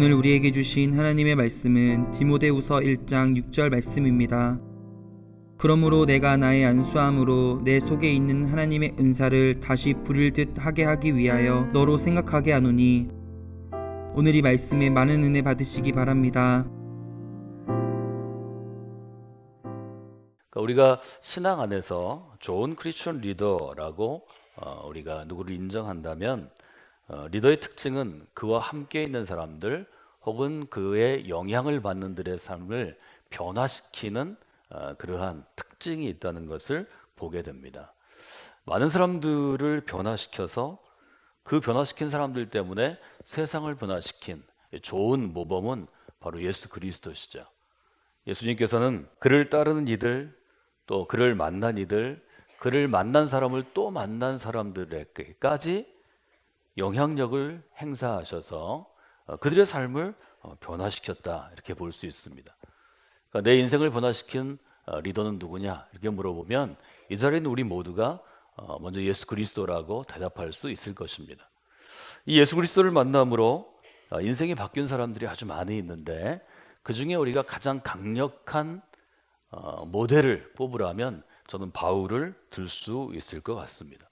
오늘 우리에게 주신 하나님의 말씀은 디모데후서 1장 6절 말씀입니다. 그러므로 내가 나의 안수함으로 내 속에 있는 하나님의 은사를 다시 부릴 듯 하게 하기 위하여 너로 생각하게 하노니. 오늘 이 말씀에 많은 은혜 받으시기 바랍니다. 우리가 신앙 안에서 좋은 크리스천 리더라고 우리가 누구를 인정한다면 리더의 특징은 그와 함께 있는 사람들 혹은 그의 영향을 받는 들의 삶을 변화시키는 그러한 특징이 있다는 것을 보게 됩니다. 많은 사람들을 변화시켜서 그 변화시킨 사람들 때문에 세상을 변화시킨 좋은 모범은 바로 예수 그리스도시죠. 예수님께서는 그를 따르는 이들, 또 그를 만난 이들, 그를 만난 사람을 또 만난 사람들에게까지 영향력을 행사하셔서 그들의 삶을 변화시켰다, 이렇게 볼 수 있습니다. 그러니까 내 인생을 변화시킨 리더는 누구냐 이렇게 물어보면 이 자리는 우리 모두가 먼저 예수 그리스도라고 대답할 수 있을 것입니다. 이 예수 그리스도를 만남으로 인생이 바뀐 사람들이 아주 많이 있는데, 그 중에 우리가 가장 강력한 모델을 뽑으라면 저는 바울을 들 수 있을 것 같습니다.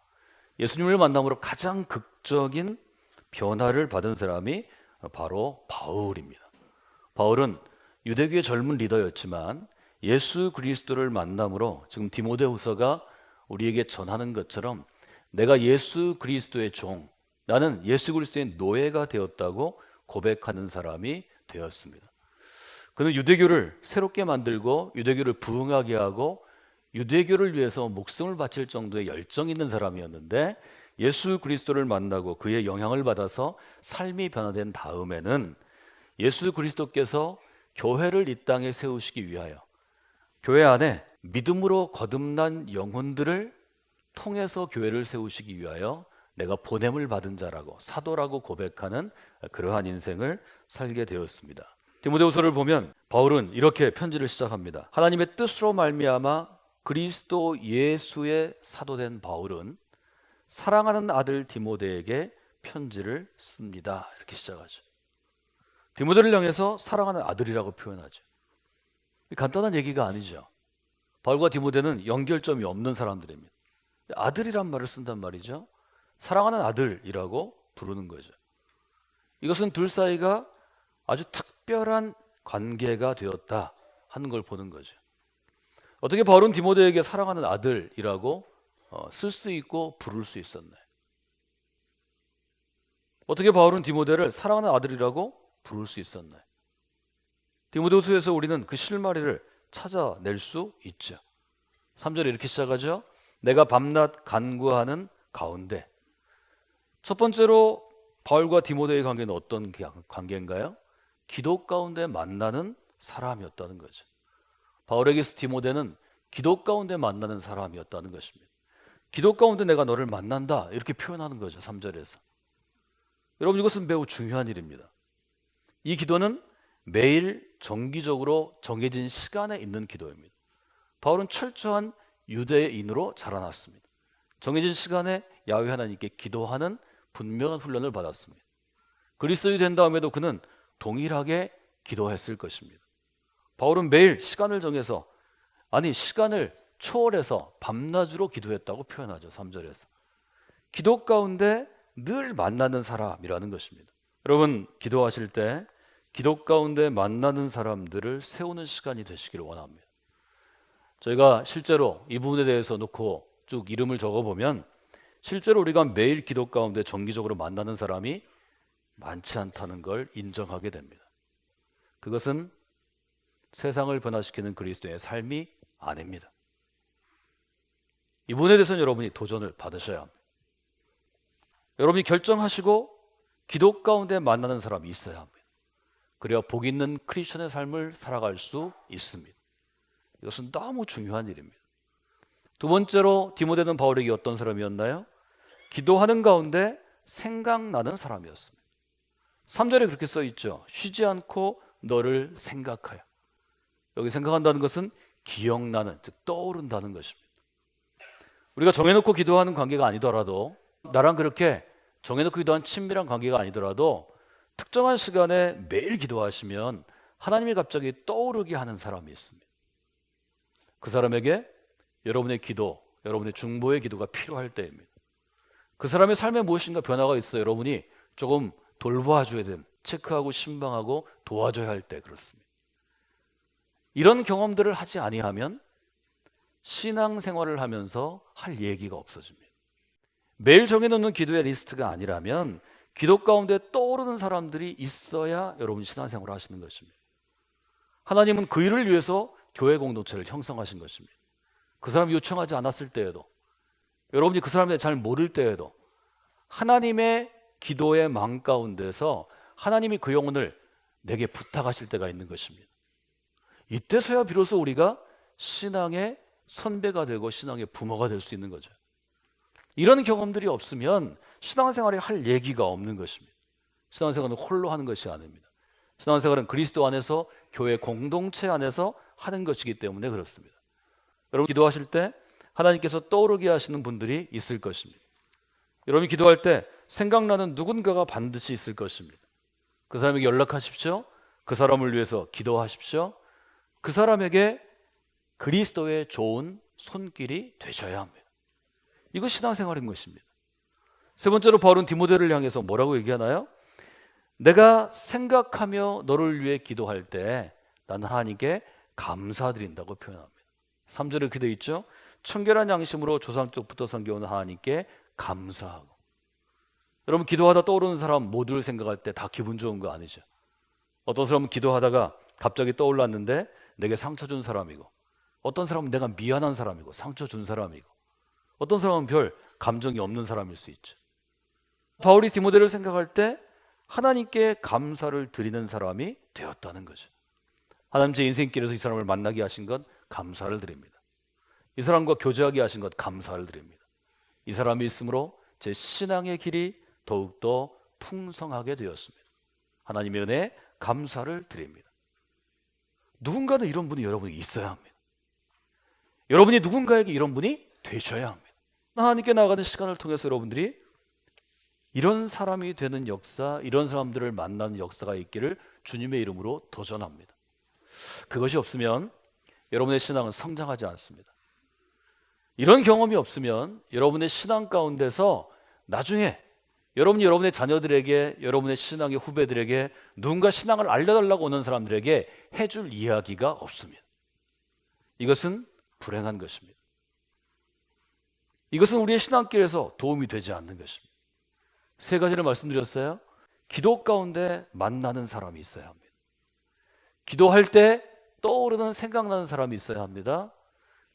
예수님을 만남으로 가장 극적인 변화를 받은 사람이 바로 바울입니다. 바울은 유대교의 젊은 리더였지만 예수 그리스도를 만남으로 지금 디모데후서가 우리에게 전하는 것처럼 내가 예수 그리스도의 종, 나는 예수 그리스도의 노예가 되었다고 고백하는 사람이 되었습니다. 그는 유대교를 새롭게 만들고 유대교를 부흥하게 하고 유대교를 위해서 목숨을 바칠 정도의 열정 있는 사람이었는데, 예수 그리스도를 만나고 그의 영향을 받아서 삶이 변화된 다음에는 예수 그리스도께서 교회를 이 땅에 세우시기 위하여 교회 안에 믿음으로 거듭난 영혼들을 통해서 교회를 세우시기 위하여 내가 보냄을 받은 자라고, 사도라고 고백하는 그러한 인생을 살게 되었습니다. 디모데후서를 보면 바울은 이렇게 편지를 시작합니다. 하나님의 뜻으로 말미암아 그리스도 예수의 사도된 바울은 사랑하는 아들 디모데에게 편지를 씁니다, 이렇게 시작하죠. 디모데를 향해서 사랑하는 아들이라고 표현하죠. 간단한 얘기가 아니죠. 바울과 디모데는 연결점이 없는 사람들입니다. 아들이란 말을 쓴단 말이죠. 사랑하는 아들이라고 부르는 거죠. 이것은 둘 사이가 아주 특별한 관계가 되었다 하는 걸 보는 거죠. 어떻게 바울은 디모데에게 사랑하는 아들이라고 쓸 수 있고 부를 수 있었나요? 어떻게 바울은 디모데를 사랑하는 아들이라고 부를 수 있었나요? 디모데후서에서 우리는 그 실마리를 찾아낼 수 있죠. 3절에 이렇게 시작하죠. 내가 밤낮 간구하는 가운데. 첫 번째로 바울과 디모데의 관계는 어떤 관계인가요? 기도 가운데 만나는 사람이었다는 거죠. 바울에게서 디모데는 기도 가운데 만나는 사람이었다는 것입니다. 기도 가운데 내가 너를 만난다, 이렇게 표현하는 거죠. 3절에서. 여러분, 이것은 매우 중요한 일입니다. 이 기도는 매일 정기적으로 정해진 시간에 있는 기도입니다. 바울은 철저한 유대인으로 자라났습니다. 정해진 시간에 야훼 하나님께 기도하는 분명한 훈련을 받았습니다. 그리스도인이 된 다음에도 그는 동일하게 기도했을 것입니다. 바울은 매일 시간을 정해서, 시간을 초월해서 밤낮으로 기도했다고 표현하죠. 3절에서. 기도 가운데 늘 만나는 사람이라는 것입니다. 여러분, 기도하실 때 기도 가운데 만나는 사람들을 세우는 시간이 되시기를 원합니다. 저희가 실제로 이 부분에 대해서 놓고 쭉 이름을 적어보면 실제로 우리가 매일 기도 가운데 정기적으로 만나는 사람이 많지 않다는 걸 인정하게 됩니다. 그것은 세상을 변화시키는 그리스도의 삶이 아닙니다. 이 부분에 대해서는 여러분이 도전을 받으셔야 합니다. 여러분이 결정하시고 기도 가운데 만나는 사람이 있어야 합니다. 그래야 복 있는 크리스천의 삶을 살아갈 수 있습니다. 이것은 너무 중요한 일입니다. 두 번째로 디모데는 바울에게 어떤 사람이었나요? 기도하는 가운데 생각나는 사람이었습니다. 3절에 그렇게 써 있죠. 쉬지 않고 너를 생각하여. 여기 생각한다는 것은 기억나는, 즉 떠오른다는 것입니다. 우리가 정해놓고 기도하는 관계가 아니더라도, 나랑 그렇게 정해놓고 기도한 친밀한 관계가 아니더라도 특정한 시간에 매일 기도하시면 하나님이 갑자기 떠오르게 하는 사람이 있습니다. 그 사람에게 여러분의 기도, 여러분의 중보의 기도가 필요할 때입니다. 그 사람의 삶에 무엇인가 변화가 있어요. 여러분이 조금 돌봐줘야 됨, 체크하고 신방하고 도와줘야 할 때 그렇습니다. 이런 경험들을 하지 아니하면 신앙생활을 하면서 할 얘기가 없어집니다. 매일 정해놓는 기도의 리스트가 아니라면 기도 가운데 떠오르는 사람들이 있어야 여러분 신앙생활을 하시는 것입니다. 하나님은 그 일을 위해서 교회 공동체를 형성하신 것입니다. 그 사람이 요청하지 않았을 때에도, 여러분이 그 사람에 대해 잘 모를 때에도 하나님의 기도의 망 가운데서 하나님이 그 영혼을 내게 부탁하실 때가 있는 것입니다. 이때서야 비로소 우리가 신앙의 선배가 되고 신앙의 부모가 될 수 있는 거죠. 이런 경험들이 없으면 신앙생활에 할 얘기가 없는 것입니다. 신앙생활은 홀로 하는 것이 아닙니다. 신앙생활은 그리스도 안에서 교회 공동체 안에서 하는 것이기 때문에 그렇습니다. 여러분 기도하실 때 하나님께서 떠오르게 하시는 분들이 있을 것입니다. 여러분이 기도할 때 생각나는 누군가가 반드시 있을 것입니다. 그 사람에게 연락하십시오. 그 사람을 위해서 기도하십시오. 그 사람에게 그리스도의 좋은 손길이 되셔야 합니다. 이거 신앙생활인 것입니다. 세 번째로 바울은 디모데를 향해서 뭐라고 얘기하나요? 내가 생각하며 너를 위해 기도할 때 나는 하나님께 감사드린다고 표현합니다. 3절에 이렇게 되어 있죠. 청결한 양심으로 조상 쪽부터 섬겨온 하나님께 감사하고. 여러분 기도하다 떠오르는 사람 모두를 생각할 때 다 기분 좋은 거 아니죠. 어떤 사람은 기도하다가 갑자기 떠올랐는데 내게 상처 준 사람이고, 어떤 사람은 내가 미안한 사람이고 상처 준 사람이고, 어떤 사람은 별 감정이 없는 사람일 수 있죠. 바울이 디모데를 생각할 때 하나님께 감사를 드리는 사람이 되었다는 거죠. 하나님 제 인생길에서 이 사람을 만나게 하신 것 감사를 드립니다. 이 사람과 교제하게 하신 것 감사를 드립니다. 이 사람이 있으므로 제 신앙의 길이 더욱더 풍성하게 되었습니다. 하나님의 은혜에 감사를 드립니다. 누군가는 이런 분이 여러분이 있어야 합니다. 여러분이 누군가에게 이런 분이 되셔야 합니다. 하나님께 나아가는 시간을 통해서 여러분들이 이런 사람이 되는 역사, 이런 사람들을 만나는 역사가 있기를 주님의 이름으로 도전합니다. 그것이 없으면 여러분의 신앙은 성장하지 않습니다. 이런 경험이 없으면 여러분의 신앙 가운데서 나중에 여러분이 여러분의 자녀들에게, 여러분의 신앙의 후배들에게, 누군가 신앙을 알려달라고 오는 사람들에게 해줄 이야기가 없습니다. 이것은 불행한 것입니다. 이것은 우리의 신앙길에서 도움이 되지 않는 것입니다. 세 가지를 말씀드렸어요. 기도 가운데 만나는 사람이 있어야 합니다. 기도할 때 떠오르는 생각나는 사람이 있어야 합니다.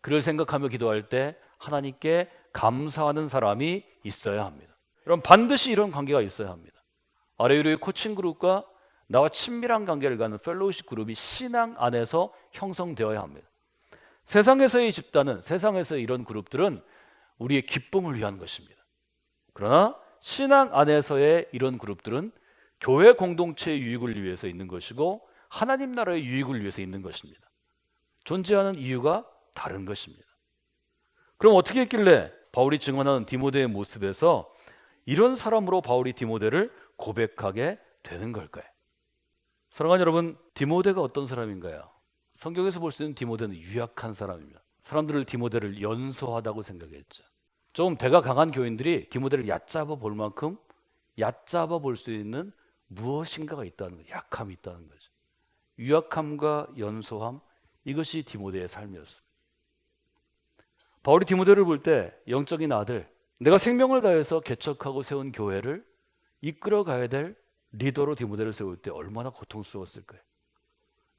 그를 생각하며 기도할 때 하나님께 감사하는 사람이 있어야 합니다. 여러분 반드시 이런 관계가 있어야 합니다. 아레유로의 코칭 그룹과 나와 친밀한 관계를 갖는 펠로우십 그룹이 신앙 안에서 형성되어야 합니다. 세상에서의 집단은, 세상에서의 이런 그룹들은 우리의 기쁨을 위한 것입니다. 그러나 신앙 안에서의 이런 그룹들은 교회 공동체의 유익을 위해서 있는 것이고 하나님 나라의 유익을 위해서 있는 것입니다. 존재하는 이유가 다른 것입니다. 그럼 어떻게 했길래 바울이 증언하는 디모데의 모습에서 이런 사람으로 바울이 디모데를 고백하게 되는 걸까요? 사랑하는 여러분, 디모데가 어떤 사람인가요? 성경에서 볼 수 있는 디모데는 유약한 사람입니다. 사람들을 디모데를 연소하다고 생각했죠. 좀 대가 강한 교인들이 디모데를 얕잡아 볼 만큼 얕잡아 볼 수 있는 무엇인가가 있다는 거예요. 약함이 있다는 거죠. 유약함과 연소함, 이것이 디모데의 삶이었습니다. 바울이 디모데를 볼 때 영적인 아들, 내가 생명을 다해서 개척하고 세운 교회를 이끌어 가야 될 리더로 디모데를 세울 때 얼마나 고통스러웠을까요?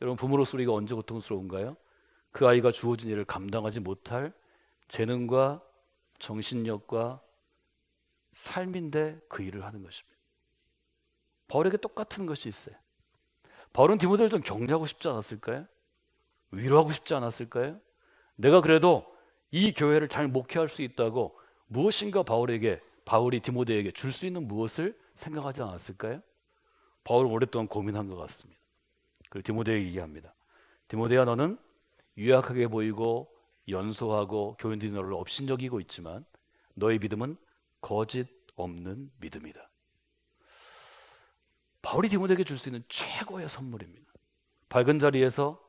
여러분 부모로서 우리가 언제 고통스러운가요? 그 아이가 주어진 일을 감당하지 못할 재능과 정신력과 삶인데 그 일을 하는 것입니다. 바울에게 똑같은 것이 있어요. 바울은 디모데를 좀 격려하고 싶지 않았을까요? 위로하고 싶지 않았을까요? 내가 그래도 이 교회를 잘 목회할 수 있다고 무엇인가 바울이 디모데에게 줄 수 있는 무엇을 생각하지 않았을까요? 바울은 오랫동안 고민한 것 같습니다. 그리고 디모데에게 얘기합니다. 디모데야, 너는 유약하게 보이고 연소하고 교인들이 너를 업신여기고 있지만 너의 믿음은 거짓 없는 믿음이다. 바울이 디모데에게 줄 수 있는 최고의 선물입니다. 밝은 자리에서,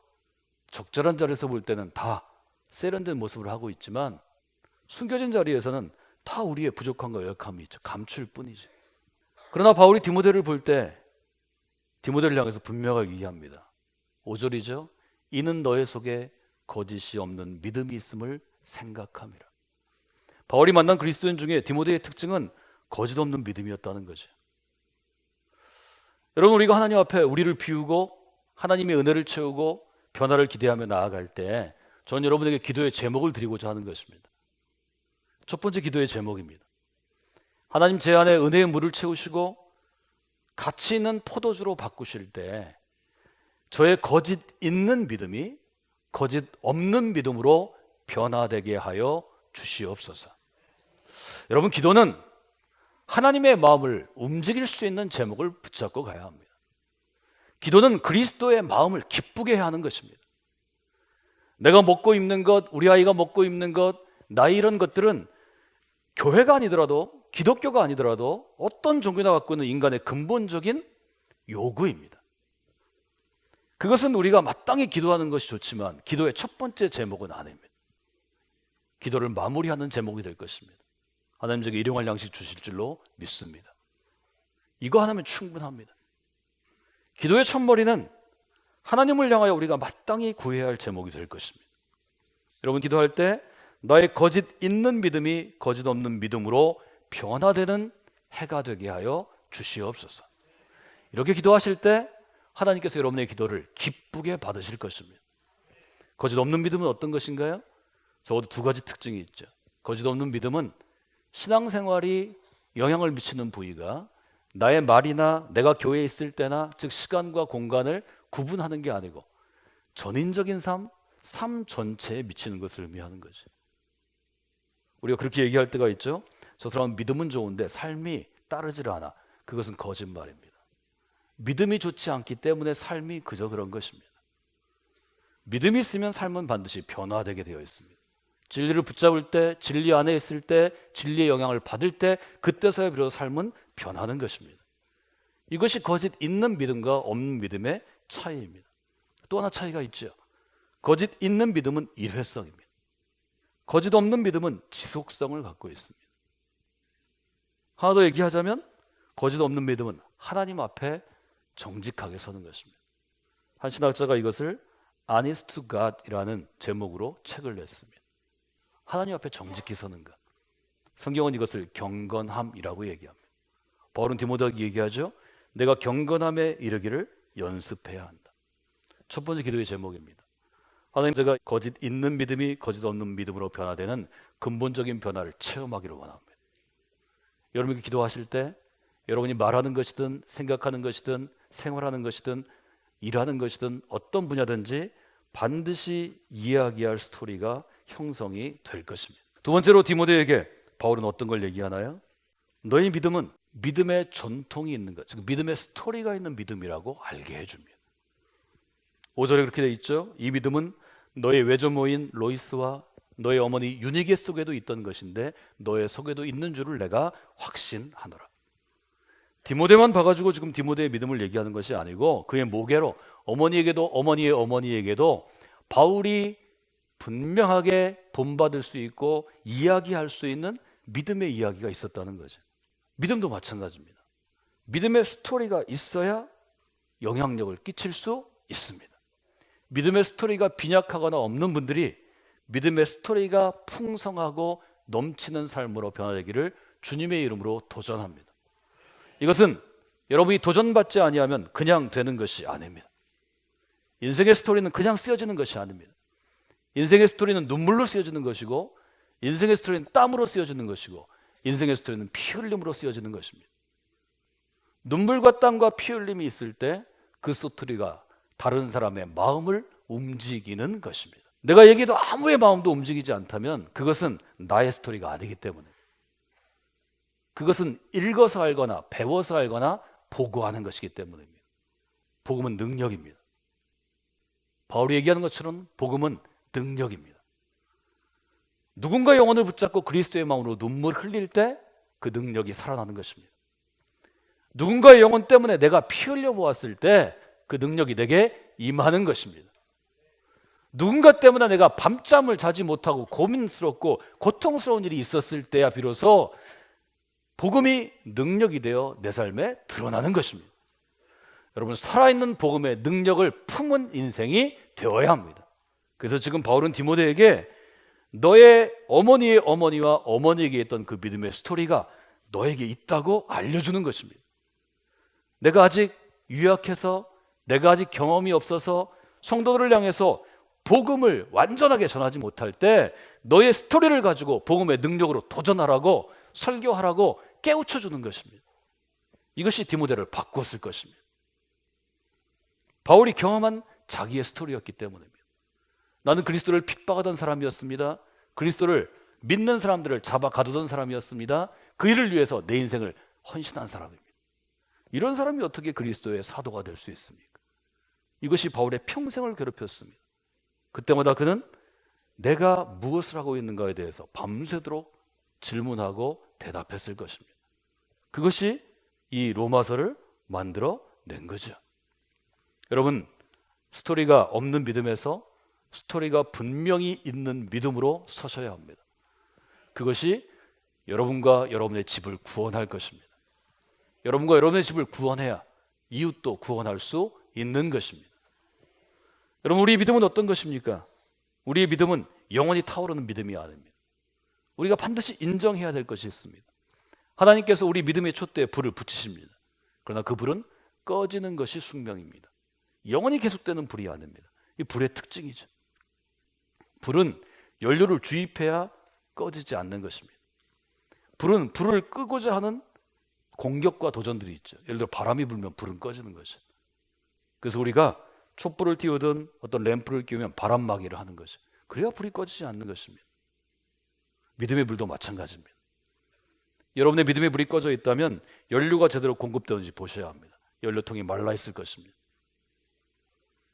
적절한 자리에서 볼 때는 다 세련된 모습을 하고 있지만 숨겨진 자리에서는 다 우리의 부족함과 연약함이 있죠. 감출 뿐이지. 그러나 바울이 디모데를 볼 때 디모데를 향해서 분명하게 얘기합니다. 5절이죠. 이는 너의 속에 거짓이 없는 믿음이 있음을 생각함이라. 바울이 만난 그리스도인 중에 디모데의 특징은 거짓 없는 믿음이었다는 거죠. 여러분, 우리가 하나님 앞에 우리를 비우고 하나님의 은혜를 채우고 변화를 기대하며 나아갈 때 저는 여러분에게 기도의 제목을 드리고자 하는 것입니다. 첫 번째 기도의 제목입니다. 하나님 제 안에 은혜의 물을 채우시고 가치 있는 포도주로 바꾸실 때 저의 거짓 있는 믿음이 거짓 없는 믿음으로 변화되게 하여 주시옵소서. 여러분, 기도는 하나님의 마음을 움직일 수 있는 제목을 붙잡고 가야 합니다. 기도는 그리스도의 마음을 기쁘게 해야 하는 것입니다. 내가 먹고 입는 것, 우리 아이가 먹고 입는 것, 나이 이런 것들은 교회가 아니더라도, 기독교가 아니더라도 어떤 종교나 갖고 있는 인간의 근본적인 요구입니다. 그것은 우리가 마땅히 기도하는 것이 좋지만 기도의 첫 번째 제목은 아닙니다. 기도를 마무리하는 제목이 될 것입니다. 하나님 제게 일용할 양식 주실 줄로 믿습니다. 이거 하나면 충분합니다. 기도의 첫머리는 하나님을 향하여 우리가 마땅히 구해야 할 제목이 될 것입니다. 여러분, 기도할 때 나의 거짓 있는 믿음이 거짓 없는 믿음으로 변화되는 해가 되게 하여 주시옵소서. 이렇게 기도하실 때 하나님께서 여러분의 기도를 기쁘게 받으실 것입니다. 거짓 없는 믿음은 어떤 것인가요? 적어도 두 가지 특징이 있죠. 거짓 없는 믿음은 신앙생활이 영향을 미치는 부위가 나의 말이나 내가 교회에 있을 때나, 즉 시간과 공간을 구분하는 게 아니고 전인적인 삶 전체에 미치는 것을 의미하는 거죠. 우리가 그렇게 얘기할 때가 있죠. 저 사람은 믿음은 좋은데 삶이 따르질 않아. 그것은 거짓말입니다. 믿음이 좋지 않기 때문에 삶이 그저 그런 것입니다. 믿음이 있으면 삶은 반드시 변화되게 되어 있습니다. 진리를 붙잡을 때, 진리 안에 있을 때, 진리의 영향을 받을 때, 그때서야 비로소 삶은 변하는 것입니다. 이것이 거짓 있는 믿음과 없는 믿음의 차이입니다. 또 하나 차이가 있죠. 거짓 있는 믿음은 일회성입니다. 거짓 없는 믿음은 지속성을 갖고 있습니다. 하나 더 얘기하자면 거짓 없는 믿음은 하나님 앞에 정직하게 서는 것입니다. 한 신학자가 이것을 Honest to God이라는 제목으로 책을 냈습니다. 하나님 앞에 정직히 서는 것. 성경은 이것을 경건함이라고 얘기합니다. 바울은 디모데에게 얘기하죠. 내가 경건함에 이르기를 연습해야 한다. 첫 번째 기도의 제목입니다. 하나님, 제가 거짓 있는 믿음이 거짓 없는 믿음으로 변화되는 근본적인 변화를 체험하기를 원합니다. 여러분이 기도하실 때 여러분이 말하는 것이든 생각하는 것이든 생활하는 것이든 일하는 것이든 어떤 분야든지 반드시 이야기할 스토리가 형성이 될 것입니다. 두 번째로 디모데에게 바울은 어떤 걸 얘기하나요? 너희 믿음은 믿음의 전통이 있는 것, 즉 믿음의 스토리가 있는 믿음이라고 알게 해줍니다. 5절에 그렇게 되어 있죠. 이 믿음은 너의 외조모인 로이스와 너의 어머니 유니게 속에도 있던 것인데 너의 속에도 있는 줄을 내가 확신하노라. 디모데만 봐가지고 지금 디모데의 믿음을 얘기하는 것이 아니고 그의 모계로 어머니에게도 어머니의 어머니에게도 바울이 분명하게 본받을 수 있고 이야기할 수 있는 믿음의 이야기가 있었다는 거죠. 믿음도 마찬가지입니다. 믿음의 스토리가 있어야 영향력을 끼칠 수 있습니다. 믿음의 스토리가 빈약하거나 없는 분들이 믿음의 스토리가 풍성하고 넘치는 삶으로 변화되기를 주님의 이름으로 도전합니다. 이것은 여러분이 도전받지 아니하면 그냥 되는 것이 아닙니다. 인생의 스토리는 그냥 쓰여지는 것이 아닙니다. 인생의 스토리는 눈물로 쓰여지는 것이고, 인생의 스토리는 땀으로 쓰여지는 것이고, 인생의 스토리는 피 흘림으로 쓰여지는 것입니다. 눈물과 땀과 피 흘림이 있을 때 그 스토리가 다른 사람의 마음을 움직이는 것입니다. 내가 얘기해도 아무의 마음도 움직이지 않다면 그것은 나의 스토리가 아니기 때문에, 그것은 읽어서 알거나 배워서 알거나 보고하는 것이기 때문입니다. 복음은 능력입니다. 바울이 얘기하는 것처럼 복음은 능력입니다. 누군가 영혼을 붙잡고 그리스도의 마음으로 눈물 흘릴 때 그 능력이 살아나는 것입니다. 누군가의 영혼 때문에 내가 피 흘려 보았을 때 그 능력이 내게 임하는 것입니다. 누군가 때문에 내가 밤잠을 자지 못하고 고민스럽고 고통스러운 일이 있었을 때야 비로소 복음이 능력이 되어 내 삶에 드러나는 것입니다. 여러분, 살아있는 복음의 능력을 품은 인생이 되어야 합니다. 그래서 지금 바울은 디모데에게 너의 어머니의 어머니와 어머니에게 있던 그 믿음의 스토리가 너에게 있다고 알려주는 것입니다. 내가 아직 유약해서, 내가 아직 경험이 없어서 성도들을 향해서 복음을 완전하게 전하지 못할 때 너의 스토리를 가지고 복음의 능력으로 도전하라고, 설교하라고 깨우쳐주는 것입니다. 이것이 디모데를 바꿨을 것입니다. 바울이 경험한 자기의 스토리였기 때문입니다. 나는 그리스도를 핍박하던 사람이었습니다. 그리스도를 믿는 사람들을 잡아 가두던 사람이었습니다. 그 일을 위해서 내 인생을 헌신한 사람입니다. 이런 사람이 어떻게 그리스도의 사도가 될 수 있습니까? 이것이 바울의 평생을 괴롭혔습니다. 그때마다 그는 내가 무엇을 하고 있는가에 대해서 밤새도록 질문하고 대답했을 것입니다. 그것이 이 로마서를 만들어 낸 거죠. 여러분, 스토리가 없는 믿음에서 스토리가 분명히 있는 믿음으로 서셔야 합니다. 그것이 여러분과 여러분의 집을 구원할 것입니다. 여러분과 여러분의 집을 구원해야 이웃도 구원할 수 있는 것입니다. 여러분, 우리의 믿음은 어떤 것입니까? 우리의 믿음은 영원히 타오르는 믿음이 아닙니다. 우리가 반드시 인정해야 될 것이 있습니다. 하나님께서 우리 믿음의 촛대에 불을 붙이십니다. 그러나 그 불은 꺼지는 것이 숙명입니다. 영원히 계속되는 불이 아닙니다. 이 불의 특징이죠. 불은 연료를 주입해야 꺼지지 않는 것입니다. 불은 불을 끄고자 하는 공격과 도전들이 있죠. 예를 들어 바람이 불면 불은 꺼지는 거죠. 그래서 우리가 촛불을 띄우든 어떤 램프를 끼우면 바람막이를 하는 거죠. 그래야 불이 꺼지지 않는 것입니다. 믿음의 불도 마찬가지입니다. 여러분의 믿음의 불이 꺼져 있다면 연료가 제대로 공급되는지 보셔야 합니다. 연료통이 말라 있을 것입니다.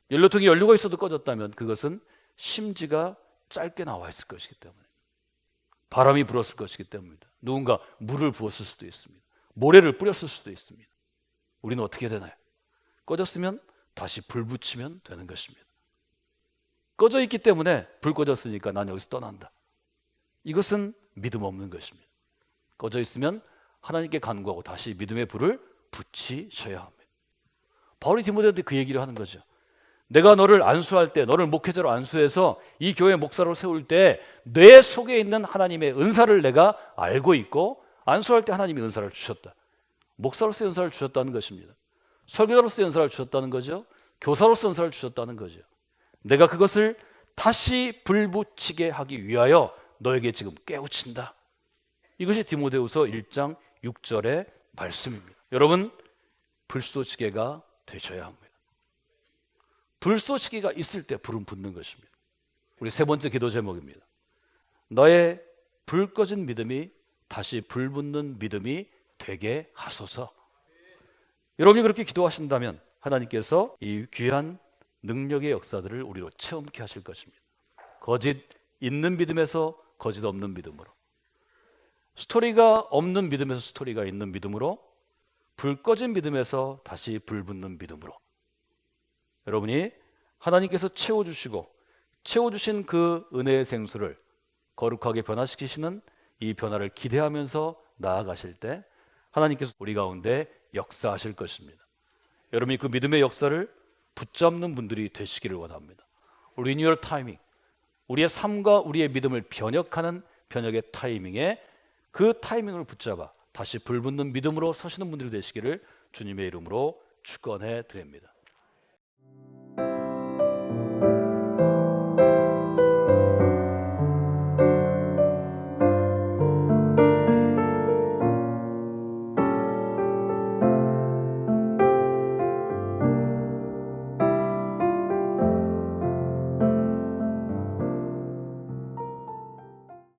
연료통에 연료가 있어도 꺼졌다면 그것은 심지가 짧게 나와 있을 것이기 때문에, 바람이 불었을 것이기 때문입니다. 누군가 물을 부었을 수도 있습니다. 모래를 뿌렸을 수도 있습니다. 우리는 어떻게 되나요? 꺼졌으면 다시 불 붙이면 되는 것입니다. 꺼져 있기 때문에 불 꺼졌으니까 난 여기서 떠난다. 이것은 믿음 없는 것입니다. 꺼져 있으면 하나님께 간구하고 다시 믿음의 불을 붙이셔야 합니다. 바울이 디모데한테 그 얘기를 하는 거죠. 내가 너를 안수할 때, 너를 목회자로 안수해서 이 교회 목사로 세울 때 내 속에 있는 하나님의 은사를 내가 알고 있고, 안수할 때 하나님이 은사를 주셨다. 목사로서의 은사를 주셨다는 것입니다. 설교자로서의 은사를 주셨다는 거죠. 교사로서 은사를 주셨다는 거죠. 내가 그것을 다시 불붙이게 하기 위하여 너에게 지금 깨우친다. 이것이 디모데후서 1장 6절의 말씀입니다. 여러분, 불쏘시개가 되셔야 합니다. 불쏘시개가 있을 때 불은 붙는 것입니다. 우리 세 번째 기도 제목입니다. 너의 불 꺼진 믿음이 다시 불 붙는 믿음이 되게 하소서. 여러분이 그렇게 기도하신다면 하나님께서 이 귀한 능력의 역사들을 우리로 체험케 하실 것입니다. 거짓 있는 믿음에서 거짓 없는 믿음으로, 스토리가 없는 믿음에서 스토리가 있는 믿음으로, 불 꺼진 믿음에서 다시 불 붙는 믿음으로, 여러분이 하나님께서 채워주시고 채워주신 그 은혜의 생수를 거룩하게 변화시키시는 이 변화를 기대하면서 나아가실 때 하나님께서 우리 가운데 역사하실 것입니다. 여러분이 그 믿음의 역사를 붙잡는 분들이 되시기를 원합니다. 리뉴얼 타이밍, 우리의 삶과 우리의 믿음을 변혁하는 변혁의 타이밍에 그 타이밍을 붙잡아 다시 불붙는 믿음으로 서시는 분들이 되시기를 주님의 이름으로 축원해 드립니다.